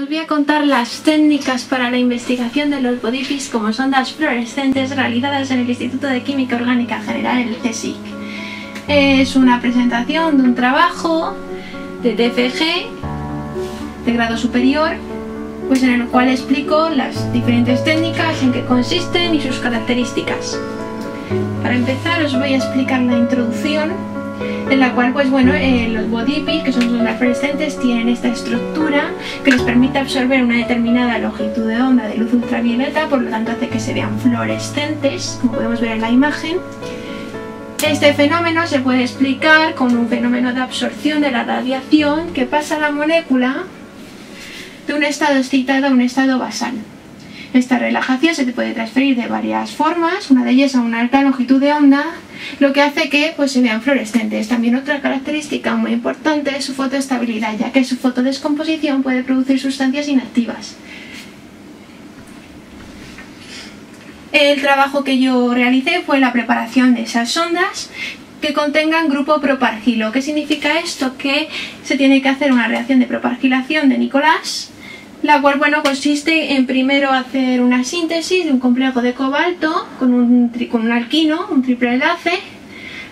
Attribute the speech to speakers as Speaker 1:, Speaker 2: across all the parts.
Speaker 1: Os voy a contar las técnicas para la investigación de los BODIPIs como sondas fluorescentes realizadas en el Instituto de Química Orgánica General, el CSIC. Es una presentación de un trabajo de TFG de grado superior, pues en el cual explico las diferentes técnicas, en qué consisten y sus características. Para empezar os voy a explicar la introducción, en la cual los BODIPIs, que son sondas fluorescentes, tienen esta estructura que les permite absorber una determinada longitud de onda de luz ultravioleta, por lo tanto hace que se vean fluorescentes, como podemos ver en la imagen. Este fenómeno se puede explicar con un fenómeno de absorción de la radiación que pasa a la molécula de un estado excitado a un estado basal. Esta relajación se puede transferir de varias formas, una de ellas a una alta longitud de onda, lo que hace que se vean fluorescentes. También otra característica muy importante es su fotoestabilidad, ya que su fotodescomposición puede producir sustancias inactivas. El trabajo que yo realicé fue la preparación de esas sondas que contengan grupo propargilo. ¿Qué significa esto? Que se tiene que hacer una reacción de propargilación de Nicolás, la cual consiste en primero hacer una síntesis de un complejo de cobalto con un alquino, un triple enlace,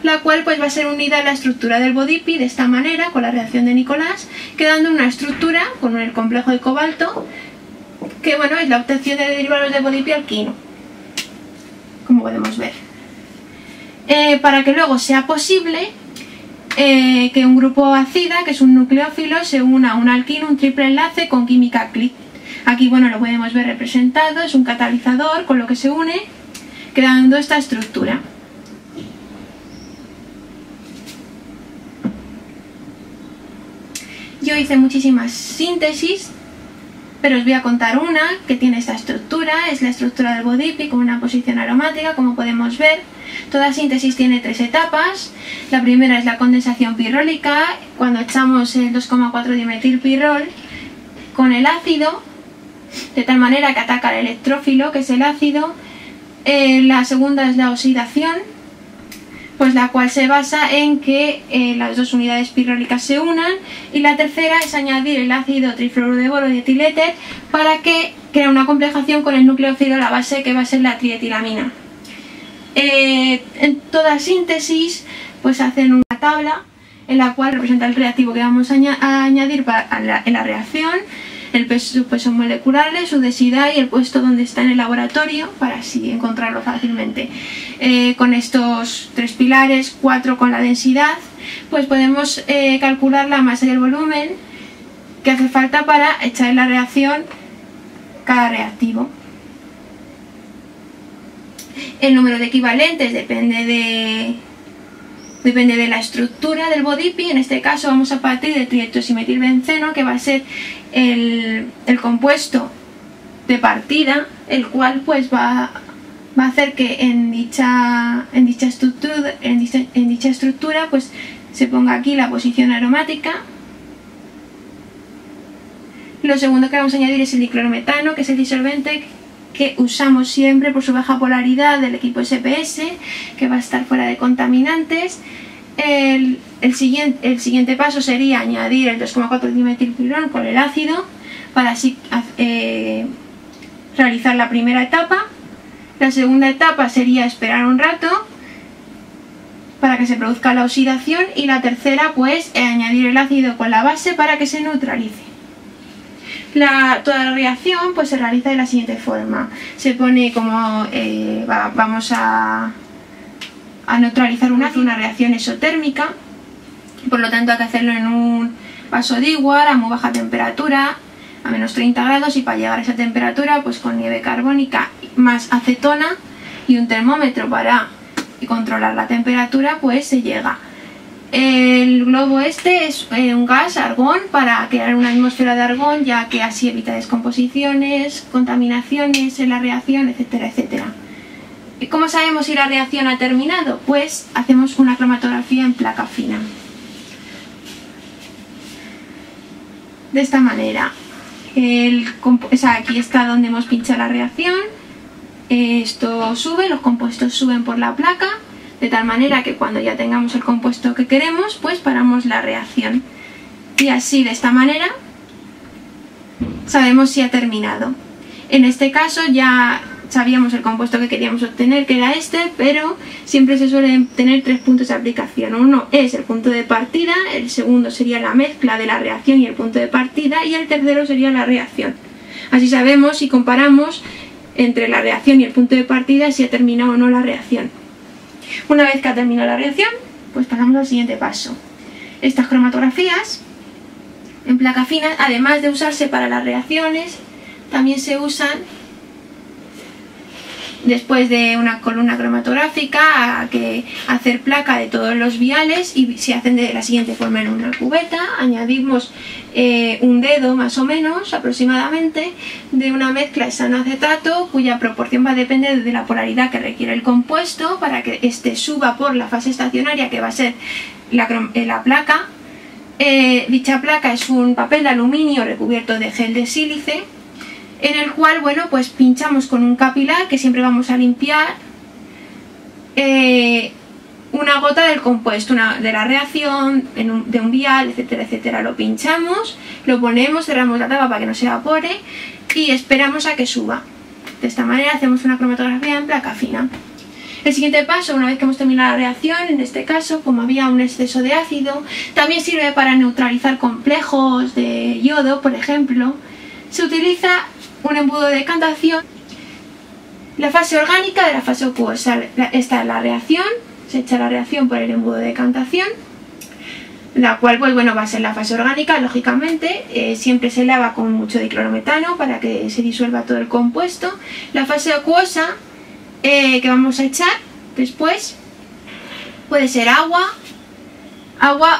Speaker 1: la cual va a ser unida a la estructura del BODIPI de esta manera, con la reacción de Nicolás, quedando una estructura con el complejo de cobalto, que es la obtención de derivados de BODIPI alquino, como podemos ver. Para que luego sea posible que un grupo acida, que es un nucleófilo, se una a un alquino, un triple enlace con química click. Aquí lo podemos ver representado, es un catalizador con lo que se une, quedando esta estructura. Yo hice muchísimas síntesis, pero os voy a contar una que tiene esta estructura. Es la estructura del BODIPI con una posición aromática, como podemos ver. Toda síntesis tiene 3 etapas. La primera es la condensación pirrólica, cuando echamos el 2,4 dimetilpirrol con el ácido, de tal manera que ataca al electrófilo, que es el ácido. La segunda es la oxidación, la cual se basa en que las dos unidades pirrólicas se unan, y la tercera es añadir el ácido trifluoruro de boro y etiléter para que crea una complejación con el nucleófilo a la base, que va a ser la trietilamina. En toda síntesis hacen una tabla en la cual representa el reactivo que vamos a añadir en la reacción, su peso molecular, su densidad y el puesto donde está en el laboratorio, para así encontrarlo fácilmente. Con estos 3 pilares, 4 con la densidad, podemos calcular la masa y el volumen que hace falta para echar en la reacción cada reactivo. El número de equivalentes depende de la estructura del BODIPI. En este caso vamos a partir de trietilosimetilbenceno, que va a ser el compuesto de partida, el cual va a hacer que en dicha estructura se ponga aquí la posición aromática. Lo segundo que vamos a añadir es el diclorometano, que es el disolvente que usamos siempre por su baja polaridad del equipo SPS, que va a estar fuera de contaminantes. El siguiente paso sería añadir el 2,4 dimetilpirrol con el ácido, para así realizar la primera etapa. La segunda etapa sería esperar un rato para que se produzca la oxidación, y la tercera añadir el ácido con la base para que se neutralice. Toda la reacción se realiza de la siguiente forma. Se pone como vamos a neutralizar una reacción exotérmica, por lo tanto hay que hacerlo en un vaso de igual a muy baja temperatura, a menos 30 grados, y para llegar a esa temperatura con nieve carbónica más acetona y un termómetro para controlar la temperatura se llega. El globo es un gas, argón, para crear una atmósfera de argón, ya que así evita descomposiciones, contaminaciones en la reacción, etcétera, etcétera. ¿Y cómo sabemos si la reacción ha terminado? Hacemos una cromatografía en placa fina. De esta manera. Aquí está donde hemos pinchado la reacción. Esto sube, los compuestos suben por la placa, de tal manera que cuando ya tengamos el compuesto que queremos, paramos la reacción. Y así, de esta manera, sabemos si ha terminado. En este caso ya sabíamos el compuesto que queríamos obtener, que era este, pero siempre se suelen tener 3 puntos de aplicación. Uno es el punto de partida, el segundo sería la mezcla de la reacción y el punto de partida, y el tercero sería la reacción. Así sabemos y comparamos entre la reacción y el punto de partida si ha terminado o no la reacción. Una vez que ha terminado la reacción, pues pasamos al siguiente paso. Estas cromatografías en placa fina, además de usarse para las reacciones, también se usan después de una columna cromatográfica que hacer placa de todos los viales, y se hacen de la siguiente forma: en una cubeta añadimos un dedo más o menos aproximadamente de una mezcla de sanoacetato, cuya proporción va a depender de la polaridad que requiere el compuesto para que éste suba por la fase estacionaria, que va a ser la placa. Dicha placa es un papel de aluminio recubierto de gel de sílice, en el cual, bueno, pues pinchamos con un capilar, que siempre vamos a limpiar, una gota del compuesto, de la reacción, de un vial, etcétera, etcétera. Lo pinchamos, lo ponemos, cerramos la tapa para que no se evapore y esperamos a que suba. De esta manera hacemos una cromatografía en placa fina. El siguiente paso, una vez que hemos terminado la reacción, en este caso, como había un exceso de ácido, también sirve para neutralizar complejos de yodo, por ejemplo. Se utiliza un embudo de decantación. La fase orgánica de la fase acuosa. Esta es la reacción, se echa la reacción por el embudo de decantación, la cual, pues bueno, va a ser la fase orgánica, lógicamente. Siempre se lava con mucho diclorometano para que se disuelva todo el compuesto. La fase acuosa que vamos a echar después puede ser agua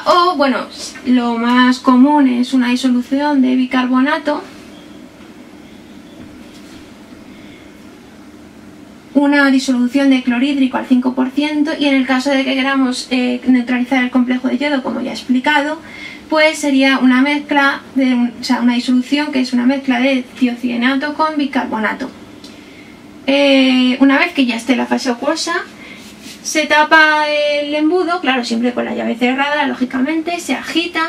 Speaker 1: o, bueno, lo más común es una disolución de bicarbonato, una disolución de clorhídrico al 5%, y en el caso de que queramos neutralizar el complejo de yodo, como ya he explicado, pues sería una mezcla una disolución que es una mezcla de tiocianato con bicarbonato. Una vez que ya esté la fase acuosa, se tapa el embudo, claro, siempre con la llave cerrada, lógicamente, se agita,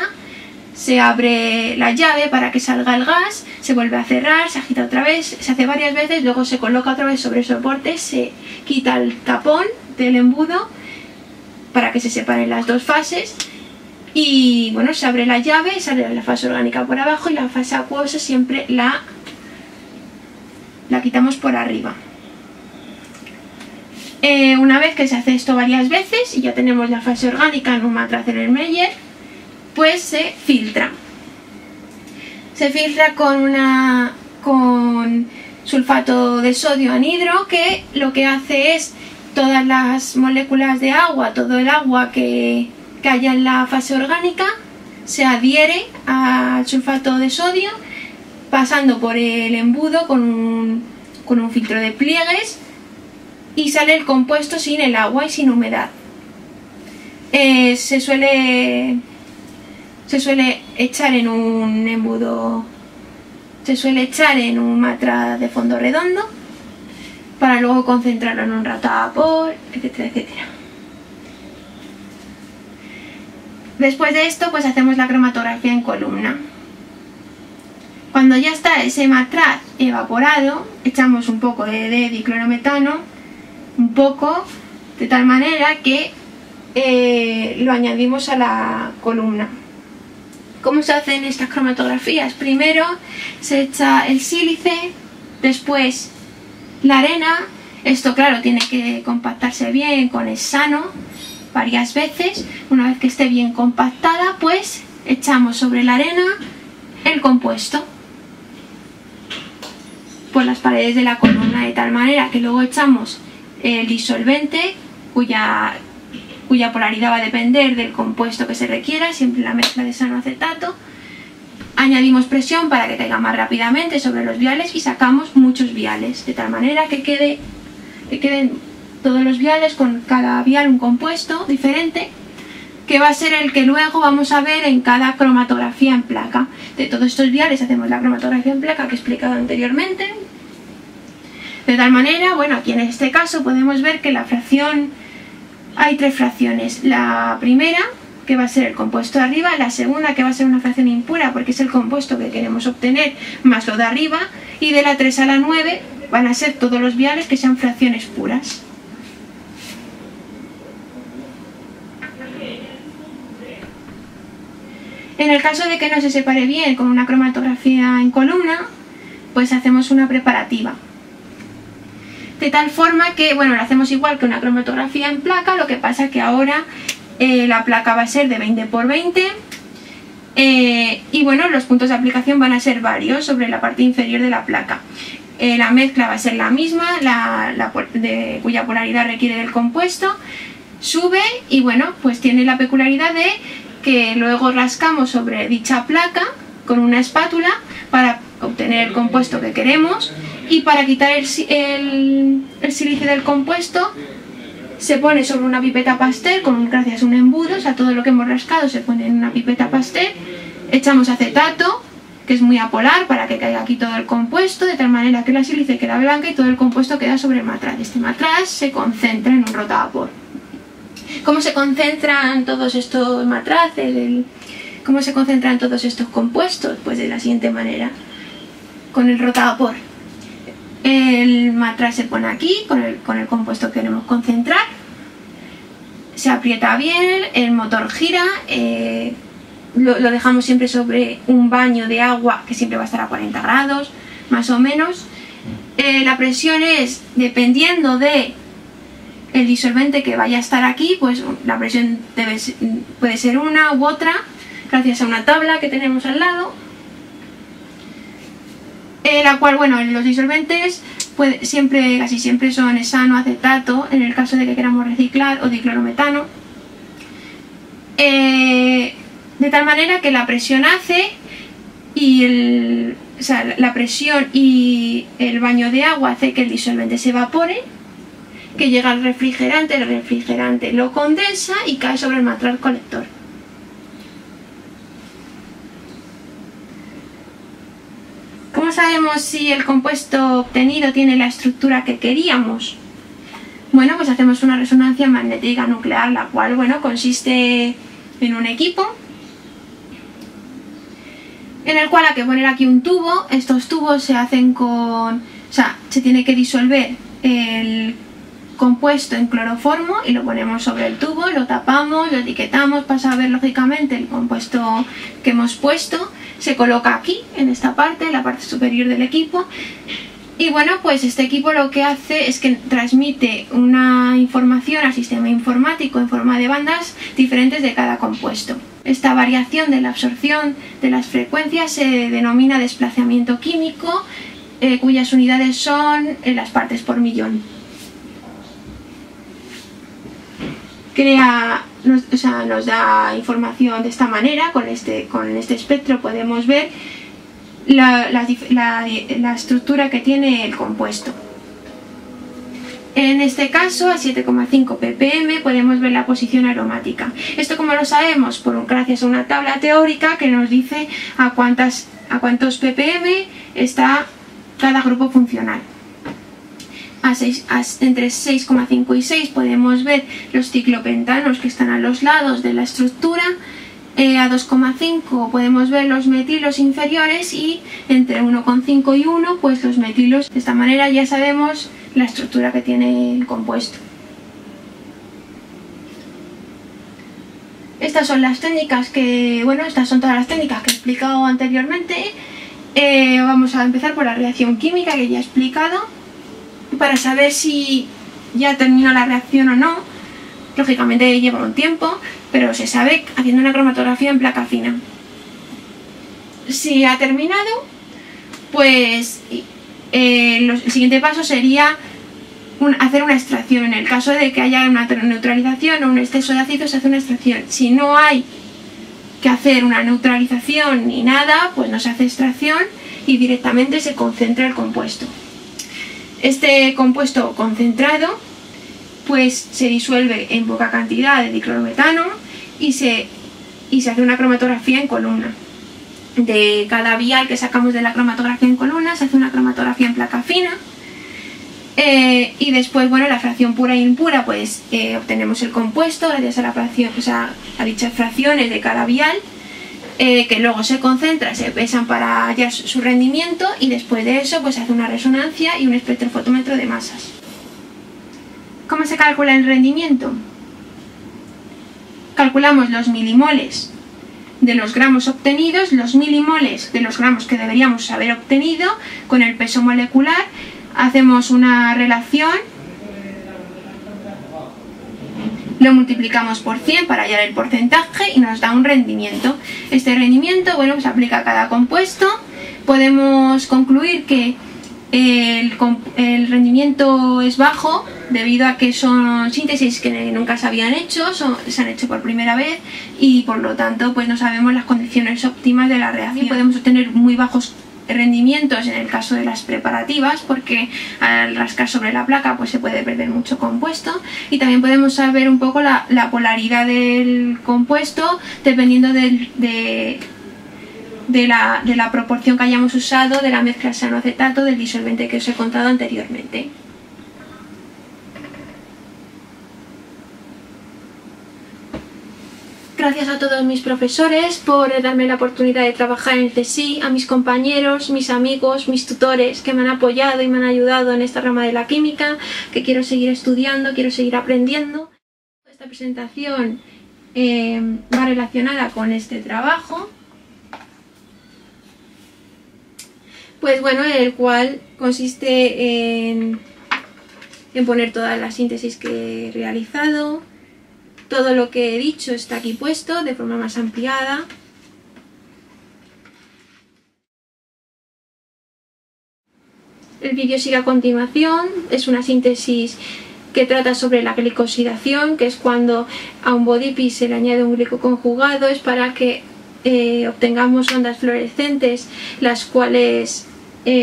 Speaker 1: se abre la llave para que salga el gas, se vuelve a cerrar, se agita otra vez, se hace varias veces, luego se coloca otra vez sobre el soporte, se quita el tapón del embudo para que se separen las dos fases, y bueno, se abre la llave, sale la fase orgánica por abajo y la fase acuosa siempre la quitamos por arriba. Una vez que se hace esto varias veces y ya tenemos la fase orgánica en un Matracer-Meyer, pues se filtra. Se filtra con sulfato de sodio anhidro, que lo que hace es todas las moléculas de agua, todo el agua que haya en la fase orgánica, se adhiere al sulfato de sodio, pasando por el embudo con un filtro de pliegues, y sale el compuesto sin el agua y sin humedad. Se suele echar en un embudo, se suele echar en un matra de fondo redondo para luego concentrarlo en un rato a vapor, etcétera, etcétera. Después de esto, pues hacemos la cromatografía en columna. Cuando ya está ese matraz evaporado, echamos un poco de diclorometano, un poco, de tal manera que lo añadimos a la columna. ¿Cómo se hacen estas cromatografías? Primero se echa el sílice, después la arena. Esto, claro, tiene que compactarse bien con hexano varias veces. Una vez que esté bien compactada, pues echamos sobre la arena el compuesto por las paredes de la columna, de tal manera que luego echamos el disolvente, cuya polaridad va a depender del compuesto que se requiera, siempre la mezcla de sanoacetato. Añadimos presión para que caiga más rápidamente sobre los viales y sacamos muchos viales, de tal manera que queden todos los viales, con cada vial un compuesto diferente, que va a ser el que luego vamos a ver en cada cromatografía en placa. De todos estos viales hacemos la cromatografía en placa que he explicado anteriormente. De tal manera, bueno, aquí en este caso podemos ver que la fracción, hay 3 fracciones. La primera, que va a ser el compuesto de arriba, la segunda, que va a ser una fracción impura, porque es el compuesto que queremos obtener, más lo de arriba, y de la 3 a la 9 van a ser todos los viales que sean fracciones puras. En el caso de que no se separe bien con una cromatografía en columna, pues hacemos una preparativa. De tal forma que, bueno, lo hacemos igual que una cromatografía en placa, lo que pasa que ahora la placa va a ser de 20 por 20 y bueno, los puntos de aplicación van a ser varios sobre la parte inferior de la placa. La mezcla va a ser la misma, cuya polaridad requiere del compuesto, sube y bueno, pues tiene la peculiaridad de que luego rascamos sobre dicha placa con una espátula para obtener el compuesto que queremos, y para quitar el sílice del compuesto se pone sobre una pipeta Pasteur gracias a un embudo, o sea, todo lo que hemos rascado se pone en una pipeta Pasteur, echamos acetato, que es muy apolar, para que caiga aquí todo el compuesto, de tal manera que la sílice queda blanca y todo el compuesto queda sobre el matraz. Este matraz se concentra en un rotavapor. ¿Cómo se concentran todos estos matraces? ¿Cómo se concentran todos estos compuestos? Pues de la siguiente manera, con el rotavapor. El matraz se pone aquí con el compuesto que queremos concentrar, se aprieta bien, el motor gira, lo dejamos siempre sobre un baño de agua que siempre va a estar a 40 grados, más o menos. La presión es, dependiendo de el disolvente que vaya a estar aquí, pues la presión puede ser una u otra, gracias a una tabla que tenemos al lado. La cual, bueno, los disolventes casi siempre son hesano, acetato, en el caso de que queramos reciclar, o diclorometano. De tal manera que la presión hace y la presión y el baño de agua hace que el disolvente se evapore, que llega al refrigerante, el refrigerante lo condensa y cae sobre el matraz colector. ¿Cómo sabemos si el compuesto obtenido tiene la estructura que queríamos? Bueno, pues hacemos una resonancia magnética nuclear, la cual, bueno, consiste en un equipo en el cual hay que poner aquí un tubo. Estos tubos se hacen se tiene que disolver el compuesto en cloroformo y lo ponemos sobre el tubo, lo tapamos, lo etiquetamos, pasa a ver lógicamente el compuesto que hemos puesto, se coloca aquí, en esta parte, en la parte superior del equipo, y bueno, pues este equipo lo que hace es que transmite una información al sistema informático en forma de bandas diferentes de cada compuesto. Esta variación de la absorción de las frecuencias se denomina desplazamiento químico, cuyas unidades son las partes por millón. Nos da información de esta manera. Con este espectro podemos ver la estructura que tiene el compuesto. En este caso, a 7,5 ppm podemos ver la posición aromática. Esto, como lo sabemos, gracias a una tabla teórica que nos dice a cuántos ppm está cada grupo funcional. Entre 6,5 y 6 podemos ver los ciclopentanos que están a los lados de la estructura. A 2,5 podemos ver los metilos inferiores, y entre 1,5 y 1 pues los metilos. De esta manera ya sabemos la estructura que tiene el compuesto. Estas son las técnicas estas son todas las técnicas que he explicado anteriormente. Vamos a empezar por la reacción química, que ya he explicado. Para saber si ya terminó la reacción o no, lógicamente lleva un tiempo, pero se sabe haciendo una cromatografía en placa fina. Si ha terminado, pues el siguiente paso sería hacer una extracción. En el caso de que haya una neutralización o un exceso de ácido, se hace una extracción. Si no hay que hacer una neutralización ni nada, pues no se hace extracción y directamente se concentra el compuesto. Este compuesto concentrado pues se disuelve en poca cantidad de diclorometano y se hace una cromatografía en columna. De cada vial que sacamos de la cromatografía en columna se hace una cromatografía en placa fina, Y después, bueno, la fracción pura e impura, pues obtenemos el compuesto gracias a la fracción, o sea, a dichas fracciones de cada vial, que luego se concentra, se pesan para hallar su rendimiento, y después de eso pues se hace una resonancia y un espectrofotómetro de masas. ¿Cómo se calcula el rendimiento? Calculamos los milimoles de los gramos obtenidos, los milimoles de los gramos que deberíamos haber obtenido, con el peso molecular, hacemos una relación, lo multiplicamos por 100 para hallar el porcentaje y nos da un rendimiento. Este rendimiento, bueno, pues aplica a cada compuesto. Podemos concluir que el rendimiento es bajo debido a que son síntesis que nunca se habían hecho, se han hecho por primera vez, y por lo tanto pues no sabemos las condiciones óptimas de la reacción. Podemos obtener muy bajos rendimientos en el caso de las preparativas, porque al rascar sobre la placa pues se puede perder mucho compuesto, y también podemos saber un poco la polaridad del compuesto dependiendo de la proporción que hayamos usado de la mezcla cianoacetato del disolvente que os he contado anteriormente. Gracias a todos mis profesores por darme la oportunidad de trabajar en el CSIC, a mis compañeros, mis amigos, mis tutores que me han apoyado y me han ayudado en esta rama de la química, que quiero seguir estudiando, quiero seguir aprendiendo. Esta presentación va relacionada con este trabajo, pues bueno, el cual consiste en poner todas las síntesis que he realizado. Todo lo que he dicho está aquí puesto de forma más ampliada. El vídeo sigue a continuación. Es una síntesis que trata sobre la glicosidación, que es cuando a un bodiepis se le añade un glicoconjugado. Es para que obtengamos ondas fluorescentes, las cuales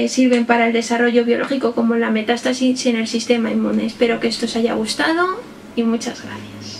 Speaker 1: sirven para el desarrollo biológico como la metástasis en el sistema inmune. Espero que esto os haya gustado y muchas gracias.